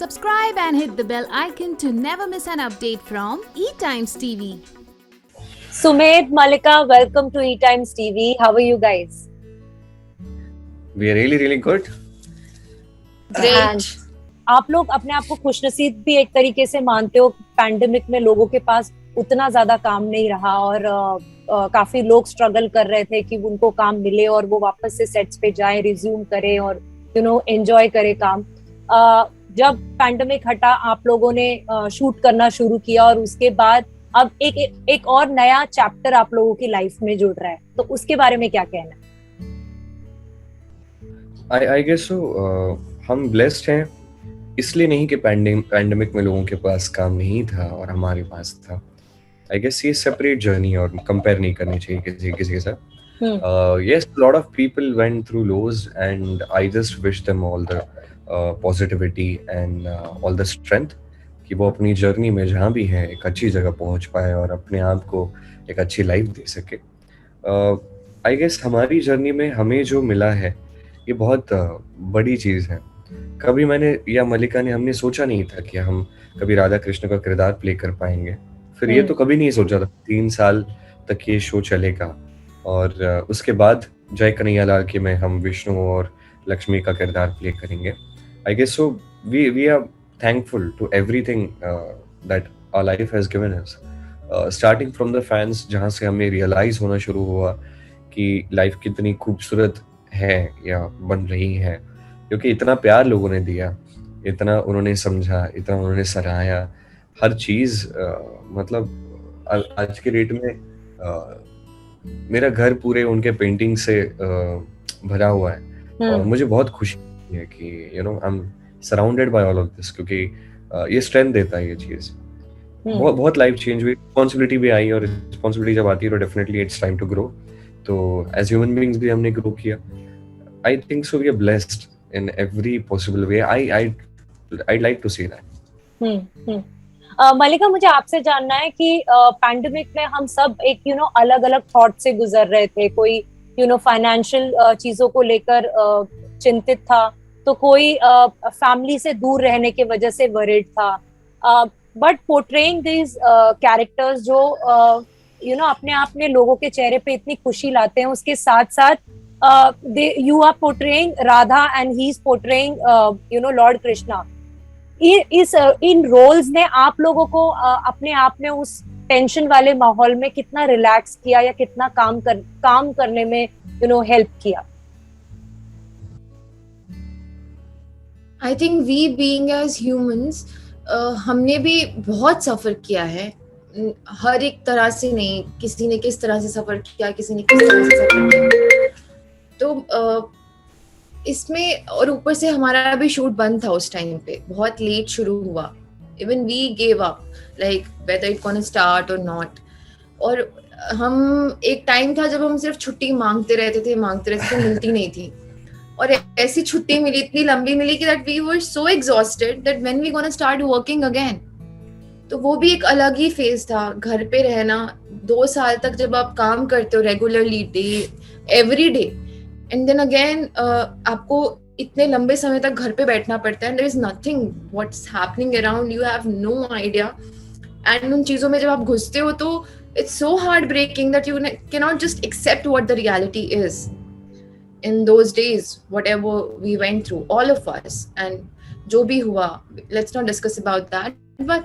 Subscribe and hit the bell icon to never miss an update from eTimes TV. Sumedh, Malika, welcome to eTimes TV. How are you guys? We are really good. Great. आप लोग अपने आप को खुशनसीब भी एक तरीके से मानते हो। पैंडेमिक में लोगों के पास उतना ज्यादा काम नहीं रहा और काफी लोग स्ट्रगल कर रहे थे कि उनको काम मिले और वो वापस से सेट्स पे जाएं, रिज्यूम करें और एंजॉय करें काम। जब पैंडेमिक हटा आप लोगों ने शूट करना शुरू किया और उसके बाद अब एक और नया चैप्टर आप लोगों की लाइफ में जुड़ रहा है, तो उसके बारे में क्या कहना है? I guess so. हम ब्लेस्ड हैं इसलिए नहीं कि पैंडेमिक में लोगों के पास काम नहीं था और हमारे पास था। आई गेस ये सेपरेट जर्नी और कंपेयर नहीं करनी चाहिए किसी के साथ। Yes, a lot of people went through lows and I just wish them all the positivity and all the strength कि वो अपनी जर्नी में जहाँ भी हैं एक अच्छी जगह पहुँच पाए और अपने आप को एक अच्छी लाइफ दे सके। आई गेस हमारी जर्नी में हमें जो मिला है ये बहुत बड़ी चीज़ है। कभी मैंने या मलिका ने हमने सोचा नहीं था कि हम कभी राधा कृष्ण का किरदार प्ले कर पाएंगे। फिर ये तो कभी नहीं सोचा था 3 साल तक ये शो चलेगा और उसके बाद जय कन्हैया लाल के में हम विष्णु और लक्ष्मी का किरदार प्ले करेंगे। I guess so we are thankful to everything that our life has given us, starting from the fans, जहाँ से हमें रियलाइज होना शुरू हुआ कि लाइफ कितनी खूबसूरत है या बन रही है, क्योंकि इतना प्यार लोगों ने दिया, इतना उन्होंने समझा, इतना उन्होंने सराहा हर चीज़। मतलब आज के डेट में मेरा घर पूरे उनके पेंटिंग से भरा हुआ है और मुझे बहुत खुशी है कि I am surrounded by all of this, क्योंकि ये स्ट्रेंथ देता है ये चीज़। बहुत लाइफ चेंज हुई, रिस्पॉन्सिबिलिटी भी आई और रिस्पॉन्सिबिलिटी जब आती है तो definitely it's time to grow. तो एज ह्यूमन बीइंग्स भी हमने ग्रो किया। I think so we are blessed in every possible way. I'd like to say that. Mallika, मुझे आपसे जानना है कि पैंडेमिक में हम सब एक अलग अलग थॉट से गुजर रहे थे। कोई फाइनेंशियल चीजों को लेकर चिंतित था, तो कोई फैमिली से दूर रहने की वजह से वरीड था। बट पोर्ट्रेइंग दीज कैरेक्टर्स जो अपने आप में लोगों के चेहरे पे इतनी खुशी लाते हैं, उसके साथ साथ you are portraying Radha and he's portraying Lord Krishna. In roles ने आप लोगों को अपने आप में उस टेंशन वाले माहौल में कितना रिलैक्स किया या कितना काम करने में हेल्प किया? I think we being as humans हमने भी बहुत सफर किया है, हर एक तरह से नहीं, किसी ने किस तरह से सफर किया, किसी ने किस तरह से सफर किया। तो इसमें और ऊपर से हमारा भी शूट बंद था उस टाइम पे, बहुत लेट शुरू हुआ। Even we gave up like whether it gonna start और नॉट। और हम एक टाइम था जब हम सिर्फ छुट्टी मांगते रहते थे, मिलती नहीं थी। और ऐसी छुट्टी मिली, इतनी लंबी मिली कि that we were so exhausted that when we gonna start working again. तो वो भी एक अलग ही फेज था, घर पे रहना 2 साल तक जब आप काम करते हो regularly, day every day, and then again आपको इतने लंबे समय तक घर पे बैठना पड़ता है। There is nothing what's happening around, you have no idea. And उन चीजों में जब आप घुसते हो तो it's so heart breaking that you can not just accept what the reality is in those days, whatever we went through all of us. And जो भी हुआ, let's not discuss about that, but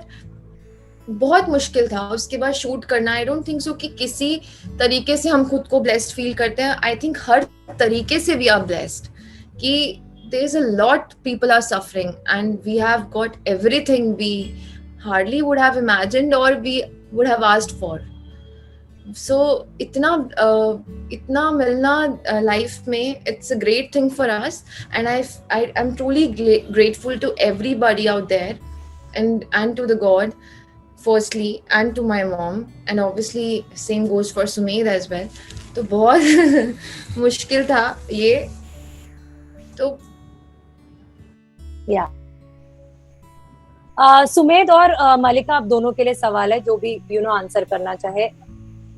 बहुत मुश्किल था उसके बाद shoot करना। I don't think so कि किसी तरीके से हम खुद को ब्लेस्ड फील करते हैं। आई थिंक हर तरीके से वी आर ब्लेस्ड कि there is a lot people are suffering and we have got everything we hardly would have imagined or we would have asked for. So इतना मिलना life में, it's a great thing for us and I am truly grateful to everybody out there and to the God firstly and to my mom, and obviously same goes for Sumedh as well. तो बहुत मुश्किल था ये तो। या सुमेध और मलिका, आप दोनों के लिए सवाल है, जो भी आंसर करना चाहे।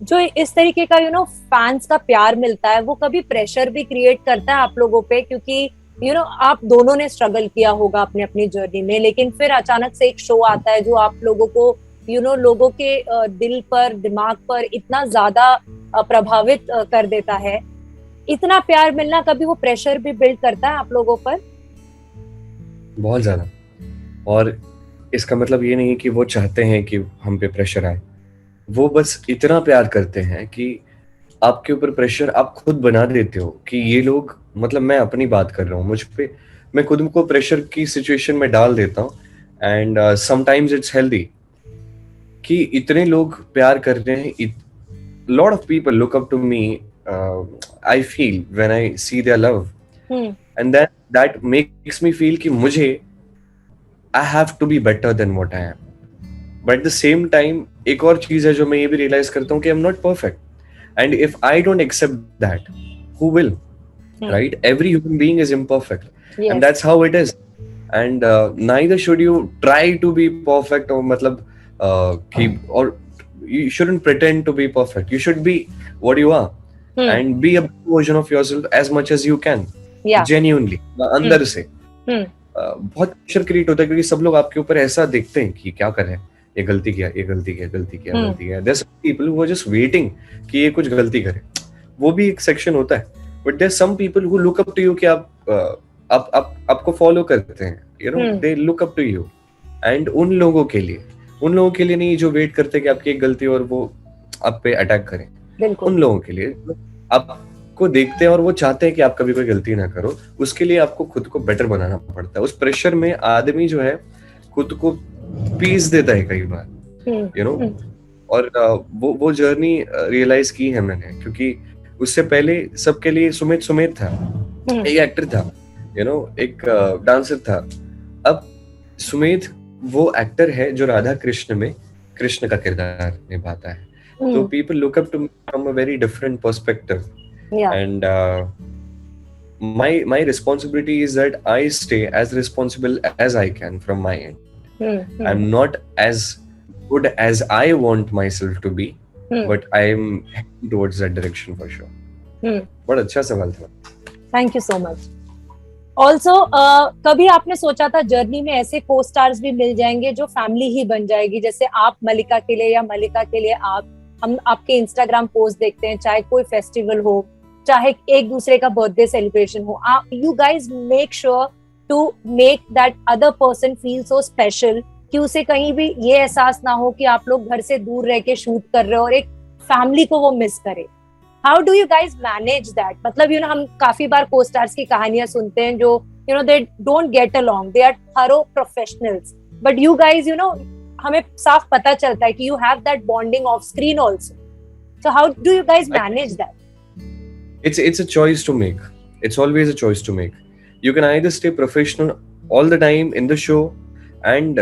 जो इस तरीके का फैंस का प्यार मिलता है वो कभी प्रेशर भी क्रिएट करता है आप लोगों पे? क्योंकि आप दोनों ने स्ट्रगल किया होगा अपने अपनी जर्नी में, लेकिन फिर अचानक से एक शो आता है जो आप लोगों को लोगों के दिल पर, दिमाग पर इतना ज्यादा प्रभावित कर देता है। इतना प्यार मिलना कभी वो प्रेशर भी बिल्ड करता है आप लोगों पर? बहुत ज्यादा। और इसका मतलब ये नहीं कि वो चाहते हैं कि हम पे प्रेशर आए, वो बस इतना प्यार करते हैं कि आपके ऊपर प्रेशर आप खुद बना देते हो कि ये लोग, मतलब मैं अपनी बात कर रहा हूँ, मुझ पे मैं खुद को प्रेशर की सिचुएशन में डाल देता हूँ। एंड समटाइम्स इट्स हेल्दी कि इतने लोग प्यार कर रहे हैं। Lot of people look up to me, I feel when I see their love, and that makes me feel कि मुझे I have to be better than what I am. But at the same time एक और चीज है जो मैं ये भी रियलाइज करता हूँ कि I am not perfect, and if I don't accept that, who will? Right? Every human being is imperfect. Yes. And that's how it is. And neither should you try to be perfect, or matlab or you shouldn't pretend to be perfect. You should be what you are and be a version of yourself as much as you can. Yeah. Genuinely, अंदर से। बहुत pressure create होता है क्योंकि सब लोग आपके ऊपर ऐसा देखते हैं कि क्या कर रहे हैं, ये गलती किया, ये गलती किया, गलती किया, गलती किया। There's people who are just waiting कि ये कुछ गलती करे, वो भी एक सेक्शन होता है। But there's some people who look up to you कि आपको फॉलो करते हैं, they look up to you। And उन लोगों के लिए नहीं जो वेट करते कि आपकी एक गलती और वो आप पे अटैक करें। उन लोगों के लिए आपको देखते हैं और वो चाहते हैं कि आप कभी कोई गलती ना करो। उसके लिए आपको खुद को बेटर बनाना पड़ता है। उस प्रेशर में आदमी जो है खुद को पीस देता है कई बार, और वो जर्नी रियलाइज की है मैंने, क्योंकि उससे पहले सबके लिए सुमित था, एक एक्टर था, एक डांसर था। अब सुमित वो एक्टर है जो राधा कृष्ण में कृष्ण का किरदार निभाता है। तो people look up to me from a very different perspective, and my responsibility is that I stay as responsible as I can from my end. I'm not as good as I want myself to be, but I'm heading towards that direction for sure. बहुत अच्छा सवाल था। Thank you so much. Also, कभी आपने सोचा था journey में ऐसे को स्टार्स भी मिल जाएंगे जो फैमिली ही बन जाएगी, जैसे आप मलिका के लिए या मलिका के लिए हम आपके इंस्टाग्राम पोस्ट देखते हैं, चाहे कोई फेस्टिवल हो, चाहे एक दूसरे का बर्थडे सेलिब्रेशन हो, you guys make sure to make that other person feel so special कि उसे कहीं भी ये एहसास ना हो कि आप लोग घर से दूर रह के शूट कर रहे हो और एक फैमिली को वो मिस करे। How do you guys manage that? मतलब हम काफी बार को स्टार्स की कहानियां सुनते हैं जो they don't get along, they are thorough professionals, but you guys हमें साफ पता चलता है कि you have that bonding off screen also. So how do you guys manage that? It's a choice to make. It's always a choice to make. You can either stay professional all the time in the show and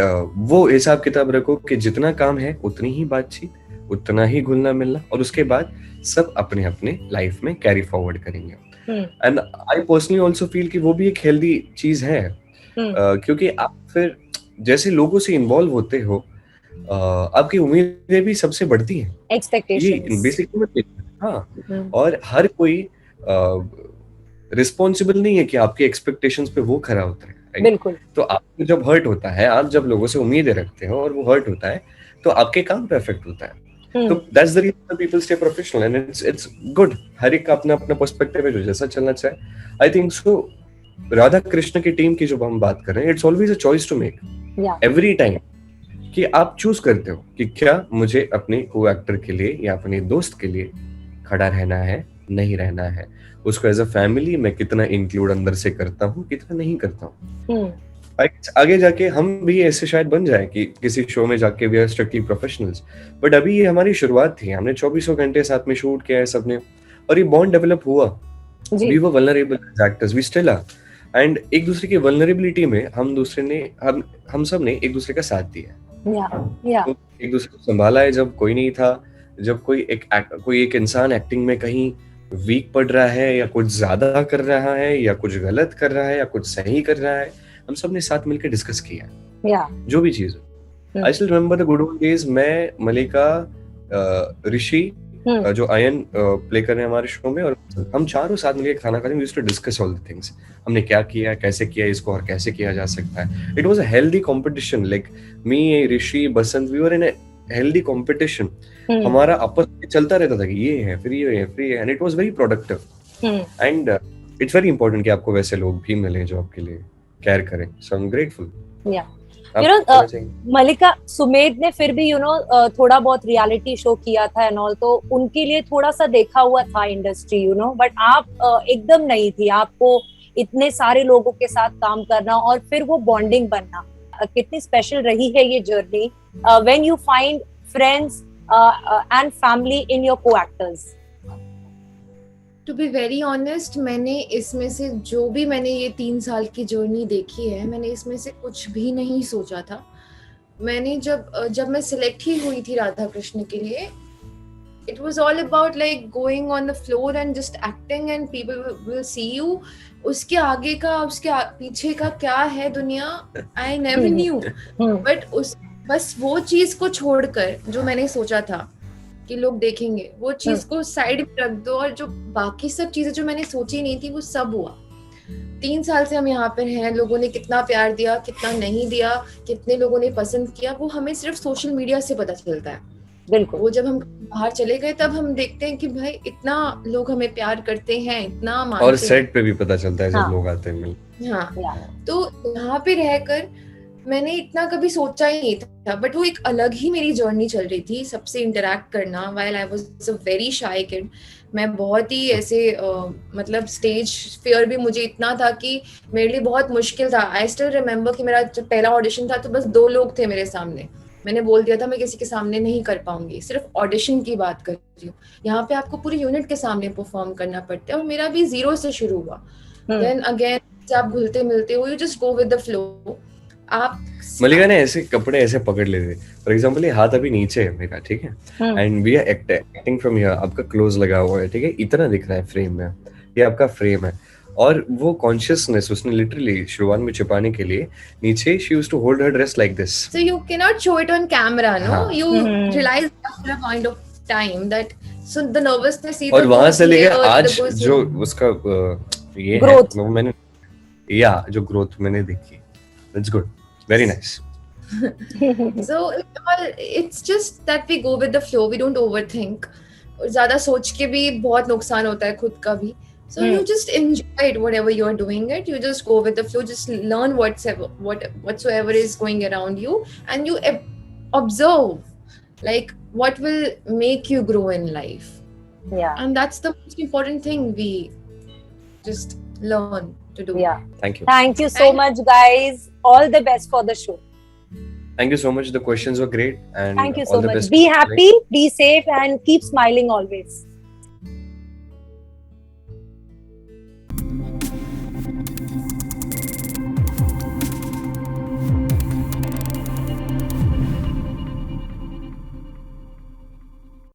वो हिसाब किताब रखो कि जितना काम है उतनी ही बातचीत, उतना ही घुलना मिलना, और उसके बाद सब अपने अपने लाइफ में कैरी फॉरवर्ड करेंगे। And I personally also feel कि वो भी एक हेल्दी चीज है, क्योंकि आप फिर जैसे लोगों से इन्वॉल्व होते हो, आपकी उम्मीदें भी सबसे बढ़ती हैं, एक्सपेक्टेशंस बेसिकली। हाँ, और हर कोई रिस्पॉन्सिबल नहीं है कि आपके एक्सपेक्टेशंस पे वो खरा उतरे। बिल्कुल। तो आपको जब हर्ट होता है, आप जब लोगों से उम्मीदें रखते हो और वो हर्ट होता है, तो आपके काम पे इफेक्ट होता है। तो that's the reason people stay professional and it's good. हर एक का अपना अपना पर्सपेक्टिव है जो जैसा चलना चाहे। I think so Radha Krishna की टीम की जो हम बात कर रहे हैं, it's always a choice to make every time, कि आप चूज करते हो कि क्या मुझे अपने को एक्टर के लिए या अपने दोस्त के लिए खड़ा रहना है, नहीं रहना है, उसको एज अ फैमिली मैं कितना इंक्लूड अंदर से करता हूँ, कितना नहीं करता हूँ। आगे जाके हम भी ऐसे शायद बन जाए कि किसी शो में जाके we are strictly professionals, but अभी ये हमारी शुरुआत थी। हमने 24 घंटे साथ में शूट किया है सबने, और ये बॉन्ड डेवलप हुआ। We were vulnerable as actors, we still are, and एक दूसरे की वल्नरेबिलिटी में हम सब ने एक दूसरे का साथ दिया। तो एक दूसरे को संभाला है जब कोई नहीं था, जब कोई एक इंसान एक्टिंग में कहीं वीक पड़ रहा है या कुछ ज्यादा कर रहा है या कुछ गलत कर रहा है या कुछ सही कर रहा है, हम सब ने साथ मिलकर डिस्कस किया जो भी चीज। I still remember the good old days. मैं, मलिका, ऋषि जो आयन प्ले कर रहे हैं हमारे शो में, और हम चारों साथ मिलकर खाना खाते हैं. We used to discuss all the things. हमने क्या किया, कैसे किया इसको, और कैसे किया जा सकता है. It was a healthy competition. Like me, Rishi, Basant, we were in a healthy competition. हमारा आपस में चलता रहता था कि ये है, फिर ये है, फिर ये, and it was very productive. And it's very important कि आपको वैसे लोग भी मिले जो आपके लिए केयर करें. सो आई एम ग्रेटफुल. मलिका, सुमेध ने फिर भी थोड़ा बहुत रियलिटी शो किया था एंड ऑल, तो उनके लिए थोड़ा सा देखा हुआ था इंडस्ट्री, बट आप एकदम नहीं थी. आपको इतने सारे लोगों के साथ काम करना और फिर वो बॉन्डिंग बनना, कितनी स्पेशल रही है ये journey when you find friends and family in your co-actors. To be very honest, मैंने इसमें से जो भी मैंने ये 3 साल की जर्नी देखी है, मैंने इसमें से कुछ भी नहीं सोचा था. मैंने जब मैं सिलेक्ट ही हुई थी राधा कृष्ण के लिए, it was all about like going on the floor and just acting and people will see you. उसके आगे का, उसके पीछे का क्या है दुनिया, I never knew. But बस वो चीज को छोड़कर जो मैंने सोचा था कि लोग देखेंगे, वो चीज को साइड में रख दो, और जो बाकी सब चीजें जो मैंने सोची नहीं थी वो सब हुआ. 3 साल से हम यहाँ पर हैं. लोगों ने कितना प्यार दिया, कितना नहीं दिया, कितने लोगों ने पसंद किया, वो हमें सिर्फ सोशल मीडिया से पता चलता है. बिल्कुल. वो जब हम बाहर चले गए तब हम देखते हैं कि भाई इतना लोग हमें प्यार करते हैं, इतना मानते हैं. और सेट पे भी पता चलता है जब लोग आते हैं. तो यहाँ पे रहकर मैंने इतना कभी सोचा ही नहीं था. बट वो एक अलग ही मेरी जर्नी चल रही थी, सबसे इंटरेक्ट करना. While I was a very shy kid, मैं बहुत ही ऐसे मतलब स्टेज फियर भी मुझे इतना था कि मेरे लिए बहुत मुश्किल था. आई स्टिल रिमेम्बर कि मेरा जब पहला ऑडिशन था तो बस 2 लोग थे मेरे सामने. मैंने बोल दिया था मैं किसी के सामने नहीं कर पाऊंगी. सिर्फ ऑडिशन की बात कर रही हूँ. यहाँ पे आपको पूरी यूनिट के सामने परफॉर्म करना पड़ता है, और मेरा भी 0 से शुरू हुआ. देन अगेन आप घुलते मिलते हो, you just go with the flow. आप मलिका ने ऐसे कपड़े ऐसे पकड़ लेते. फॉर एग्जांपल ये हाथ अभी नीचे है मेरा, ठीक है, and we are acting from here. आपका क्लोज लगा हुआ है, ठीक है, इतना दिख रहा है फ्रेम में. ये आपका फ्रेम है, और वो कॉन्शियसनेस उसने लिटरली शुरुआत में छिपाने के लिए नीचे she used to hold her dress like this. So you can not show it on camera, no. You realize after a point of time that so the nervousness is. और वहां से लेके आज जो उसका ये ग्रोथ, वो मैंने जो ग्रोथ मैंने देखी, that's good, very nice. So it's just that we go with the flow, we don't overthink. और ज्यादा सोच के भी बहुत नुकसान होता है खुद का भी. So you just enjoy it, whatever you are doing it. You just go with the flow. Just learn whatsoever is going around you, and you observe like what will make you grow in life. Yeah. And that's the most important thing we just learn to do. Yeah. Thank you. Thank you so much, guys. All the best for the show. Thank you so much. The questions were great, and thank you all so the much. best. Be happy, be safe, and keep smiling always.